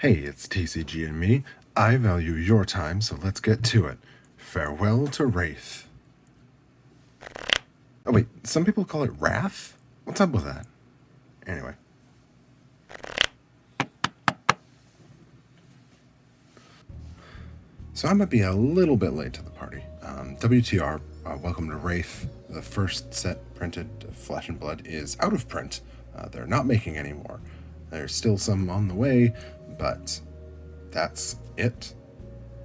Hey, it's TCG and Me. I value your time, so let's get to it. Farewell to Rathe. Oh wait, some people call it Wrath? What's up with that? Anyway. So I might be a little bit late to the party. WTR, welcome to Rathe. The first set printed of Flesh and Blood is out of print. They're not making any more. There's still some on the way, but that's it.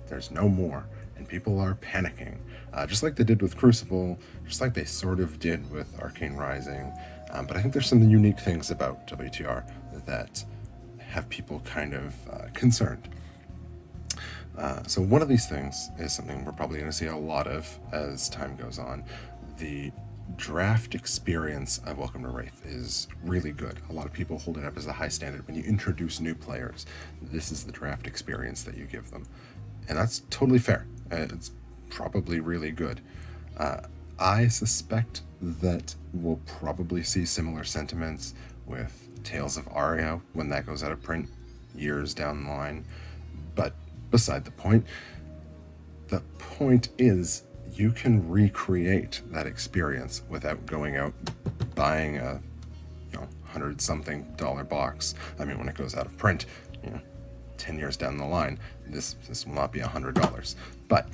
There's no more, and people are panicking, just like they did with Crucible, just like they sort of did with Arcane Rising. But I think there's some unique things about WTR that have people kind of concerned. So one of these things is something we're probably going to see a lot of as time goes on. The draft experience of Welcome to Rathe is really good. A lot of people hold it up as a high standard. When you introduce new players, this is the draft experience that you give them. And that's totally fair. It's probably really good. I suspect that we'll probably see similar sentiments with Tales of Aria when that goes out of print years down the line. But beside the point is you can recreate that experience without going out buying a $100-something box. I mean, when it goes out of print, 10 years down the line, this will not be $100. But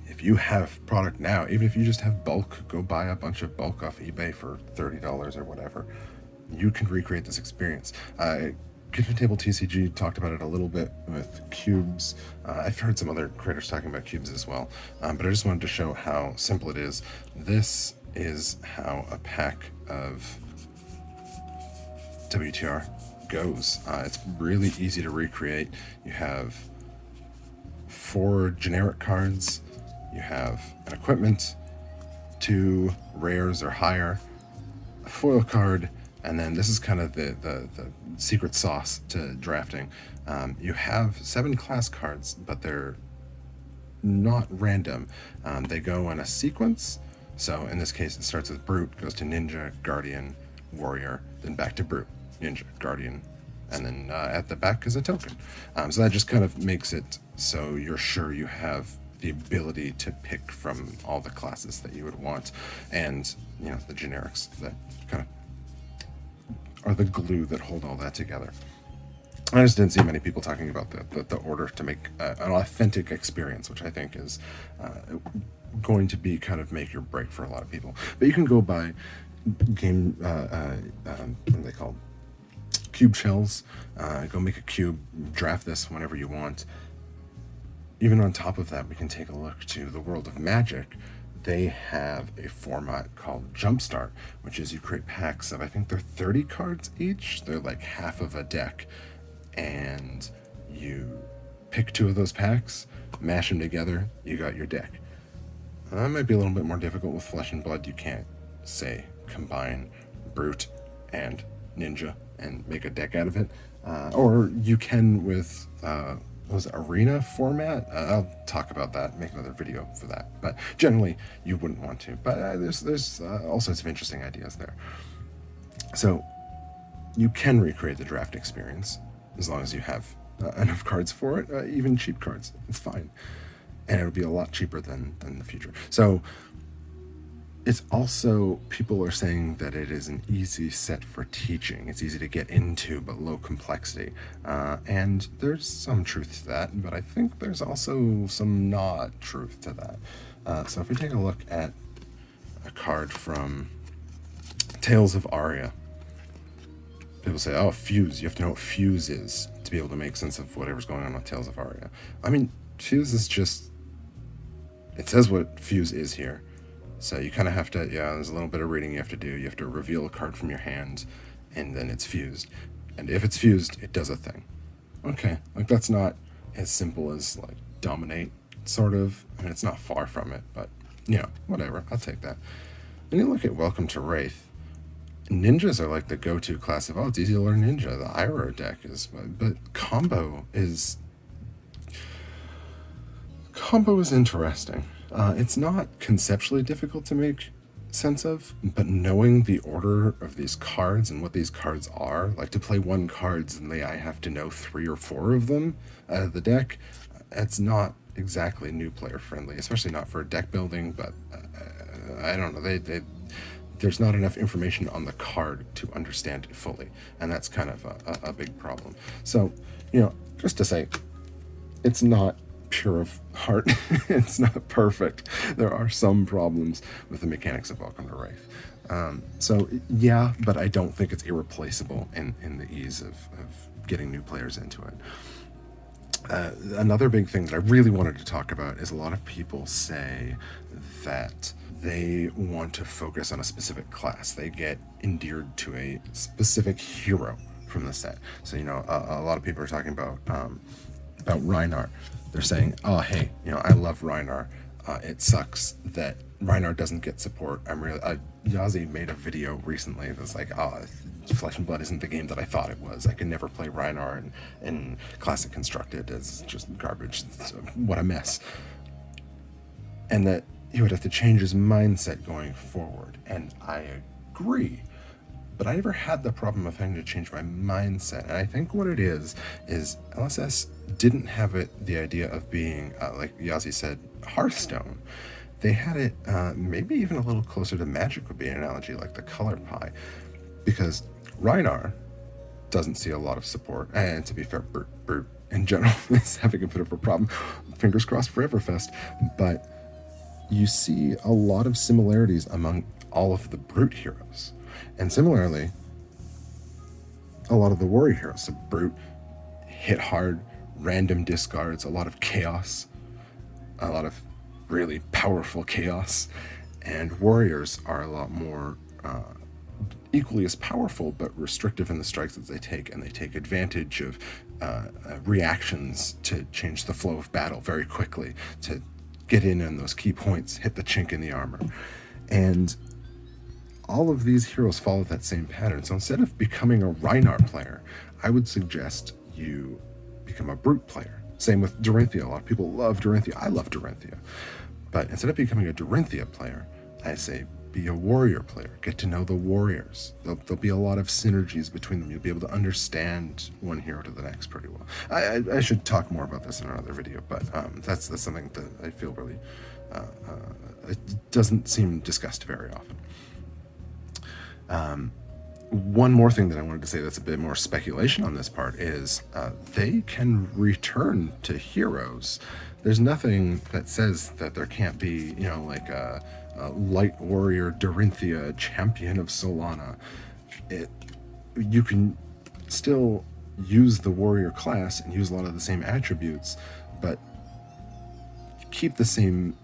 if you have product now, even if you just have bulk, go buy a bunch of bulk off eBay for $30 or whatever. You can recreate this experience. Kitchen Table TCG talked about it a little bit with cubes. I've heard some other creators talking about cubes as well, but I just wanted to show how simple it is. This is how a pack of WTR goes. It's really easy to recreate. You have 4 generic cards, you have an equipment, 2 rares or higher, a foil card, and then this is kind of the secret sauce to drafting. You have 7 class cards, but they're not random. They go in a sequence. So in this case, it starts with Brute, goes to Ninja, Guardian, Warrior, then back to Brute, Ninja, Guardian, and then at the back is a token. So that just kind of makes it so you're sure you have the ability to pick from all the classes that you would want, and the generics that kind of are the glue that hold all that together. I just didn't see many people talking about the order to make an authentic experience, which I think is going to be kind of make or break for a lot of people. But you can go buy game, what are they called? Cube shells. Go make a cube, draft this whenever you want. Even on top of that, we can take a look to the world of Magic. They have a format called Jumpstart, which is you create packs of, I think they're 30 cards each. They're like half of a deck. And you pick 2 of those packs, mash them together, you got your deck. That might be a little bit more difficult with Flesh and Blood. You can't, say, combine Brute and Ninja and make a deck out of it. Or you can with Arena format. I'll talk about that, make another video for that. But generally, you wouldn't want to. But there's all sorts of interesting ideas there. So you can recreate the draft experience as long as you have enough cards for it, even cheap cards. It's fine. And it would be a lot cheaper than the future. So it's also, people are saying that it is an easy set for teaching. It's easy to get into, but low complexity. And there's some truth to that, but I think there's also some not truth to that. So if we take a look at a card from Tales of Aria, people say, oh, Fuse. You have to know what Fuse is to be able to make sense of whatever's going on with Tales of Aria. I mean, Fuse is just, it says what Fuse is here. So you kind of have to, there's a little bit of reading you have to do. You have to reveal a card from your hand, and then it's fused. And if it's fused, it does a thing. Okay, like that's not as simple as like dominate, sort of. I mean, it's not far from it, but whatever. I'll take that. And you look at Welcome to Rathe. Ninjas are like the go-to class of, it's easy to learn Ninja. The Iroh deck is, but combo is interesting. It's not conceptually difficult to make sense of, but knowing the order of these cards and what these cards are, like to play one cards and I have to know 3 or 4 of them out of the deck, it's not exactly new player friendly, especially not for deck building. But I don't know, there's not enough information on the card to understand it fully, and that's kind of a big problem. So, just to say, it's not pure of heart. It's not perfect. There are some problems with the mechanics of Welcome to Rathe. So yeah, but I don't think it's irreplaceable in the ease of getting new players into it. Another big thing that I really wanted to talk about is a lot of people say that they want to focus on a specific class. They get endeared to a specific hero from the set. So, a lot of people are talking about Rhinar. They're saying, oh, hey, I love Rhinar. It sucks that Rhinar doesn't get support. Yazi made a video recently that was like, Flesh and Blood isn't the game that I thought it was. I could never play Rhinar in Classic Constructed. It's just garbage. What a mess. And that he would have to change his mindset going forward. And I agree. But I never had the problem of having to change my mindset. And I think what it is LSS didn't have the idea of being, like Yazi said, Hearthstone. They had it maybe even a little closer to Magic would be an analogy, like the color pie. Because Rhinar doesn't see a lot of support. And to be fair, Brute in general is having a bit of a problem. Fingers crossed for Everfest. But you see a lot of similarities among all of the Brute heroes. And similarly, a lot of the warrior heroes. So Brute, hit hard, random discards, a lot of chaos, a lot of really powerful chaos. And warriors are a lot more equally as powerful, but restrictive in the strikes that they take, and they take advantage of reactions to change the flow of battle very quickly, to get in on those key points, hit the chink in the armor. And all of these heroes follow that same pattern. So instead of becoming a Rhinar player, I would suggest you become a Brute player. Same with Dorinthia. A lot of people love Dorinthia. I love Dorinthia. But instead of becoming a Dorinthia player, I say be a warrior player. Get to know the warriors. There'll be a lot of synergies between them. You'll be able to understand one hero to the next pretty well. I should talk more about this in another video, but that's something that I feel really it doesn't seem discussed very often. One more thing that I wanted to say that's a bit more speculation on this part is they can return to heroes. There's nothing that says that there can't be, like a light warrior Dorinthia, champion of Solana. You can still use the warrior class and use a lot of the same attributes, but keep the same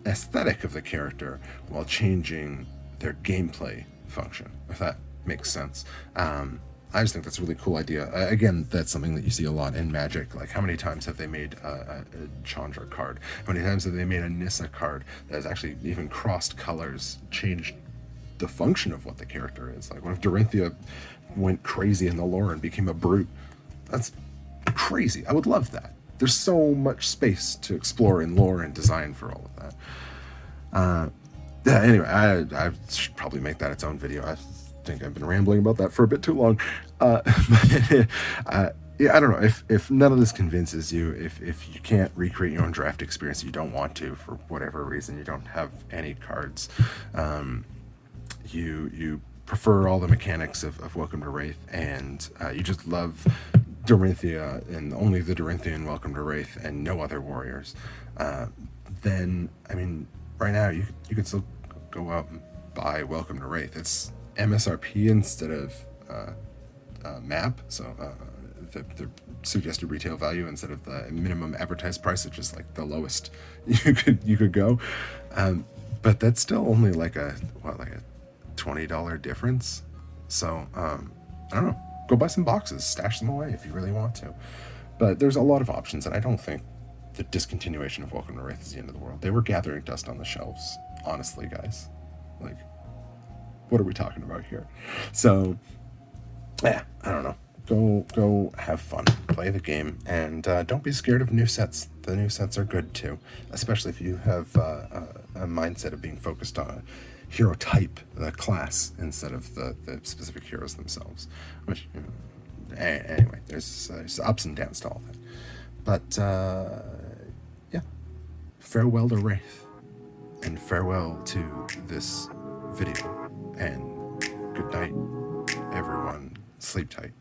aesthetic of the character while changing their gameplay function, if that makes sense. I just think that's a really cool idea. Again, that's something that you see a lot in Magic. Like, how many times have they made a Chandra card? How many times have they made a Nissa card that has actually even crossed colors, changed the function of what the character is? Like, what if Dorinthia went crazy in the lore and became a Brute? That's crazy. I would love that. There's so much space to explore in lore and design for all of that. Yeah, anyway, I should probably make that its own video. I think I've been rambling about that for a bit too long. But yeah, I don't know. If none of this convinces you, if you can't recreate your own draft experience, you don't want to for whatever reason, you don't have any cards, you prefer all the mechanics of Welcome to Rathe, and you just love Dorinthia and only the Dorinthia in Welcome to Rathe and no other warriors, then, I mean, right now you can still go out and buy Welcome to Rathe. It's MSRP instead of MAP, so the suggested retail value instead of the minimum advertised price, which is like the lowest you could go. But that's still only like a $20 difference. So I don't know. Go buy some boxes, stash them away if you really want to. But there's a lot of options, and I don't think the discontinuation of Welcome to Rathe is the end of the world. They were gathering dust on the shelves, honestly, guys. Like, what are we talking about here? So, yeah, I don't know. Go have fun, play the game, and don't be scared of new sets. The new sets are good too, especially if you have a mindset of being focused on a hero type, the class, instead of the specific heroes themselves. Which, anyway, there's ups and downs to all that. But yeah, farewell to Rathe, and farewell to this video, and good night, everyone. Sleep tight.